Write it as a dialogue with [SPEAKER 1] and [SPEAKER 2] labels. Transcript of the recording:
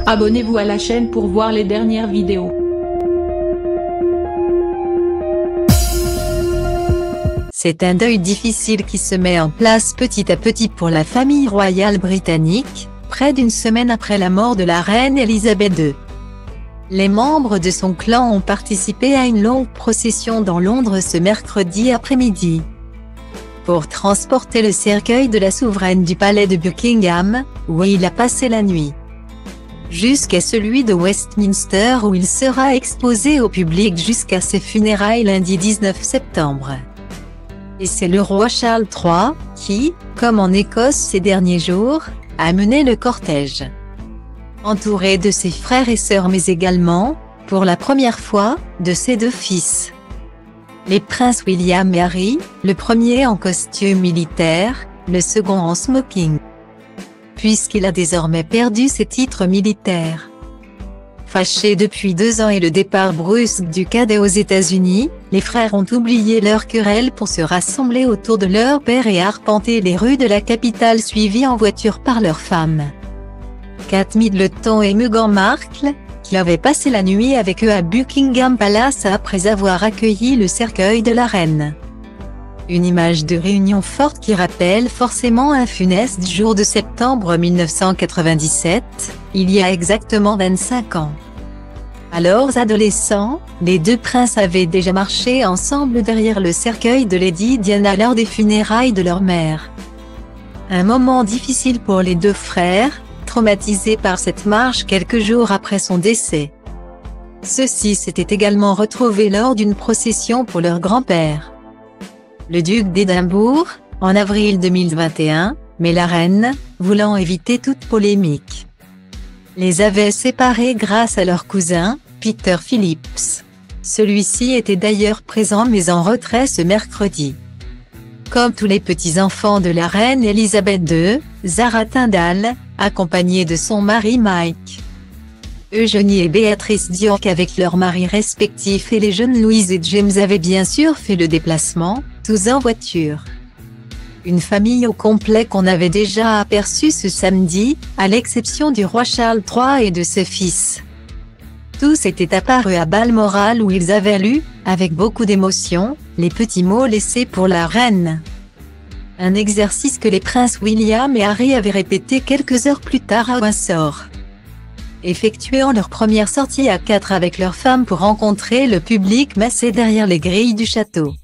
[SPEAKER 1] Abonnez-vous à la chaîne pour voir les dernières vidéos.
[SPEAKER 2] C'est un deuil difficile qui se met en place petit à petit pour la famille royale britannique, près d'une semaine après la mort de la reine Elisabeth II. Les membres de son clan ont participé à une longue procession dans Londres ce mercredi après-midi, pour transporter le cercueil de la souveraine du palais de Buckingham, où il a passé la nuit, jusqu'à celui de Westminster où il sera exposé au public jusqu'à ses funérailles lundi 19 septembre. Et c'est le roi Charles III, qui, comme en Écosse ces derniers jours, a mené le cortège, entouré de ses frères et sœurs mais également, pour la première fois, de ses deux fils. Les princes William et Harry, le premier en costume militaire, le second en smoking, puisqu'il a désormais perdu ses titres militaires. Fâchés depuis 2 ans et le départ brusque du cadet aux États-Unis, les frères ont oublié leur querelle pour se rassembler autour de leur père et arpenter les rues de la capitale suivis en voiture par leurs femmes. Kate Middleton et Meghan Markle, qui avaient passé la nuit avec eux à Buckingham Palace après avoir accueilli le cercueil de la reine. Une image de réunion forte qui rappelle forcément un funeste jour de septembre 1997, il y a exactement 25 ans. Alors adolescents, les deux princes avaient déjà marché ensemble derrière le cercueil de Lady Diana lors des funérailles de leur mère. Un moment difficile pour les deux frères, traumatisés par cette marche quelques jours après son décès. Ceux-ci s'étaient également retrouvés lors d'une procession pour leur grand-père, le duc d'Édimbourg, en avril 2021, mais la reine, voulant éviter toute polémique, les avait séparés grâce à leur cousin, Peter Phillips. Celui-ci était d'ailleurs présent mais en retrait ce mercredi. Comme tous les petits-enfants de la reine Elisabeth II, Zara Tindall, accompagnée de son mari Mike, Eugénie et Béatrice Dionne avec leurs maris respectifs et les jeunes Louise et James avaient bien sûr fait le déplacement, tous en voiture. Une famille au complet qu'on avait déjà aperçue ce samedi, à l'exception du roi Charles III et de ses fils. Tous étaient apparus à Balmoral où ils avaient lu, avec beaucoup d'émotion, les petits mots laissés pour la reine. Un exercice que les princes William et Harry avaient répété quelques heures plus tard à Windsor, effectuant leur première sortie à 4 avec leurs femmes pour rencontrer le public massé derrière les grilles du château.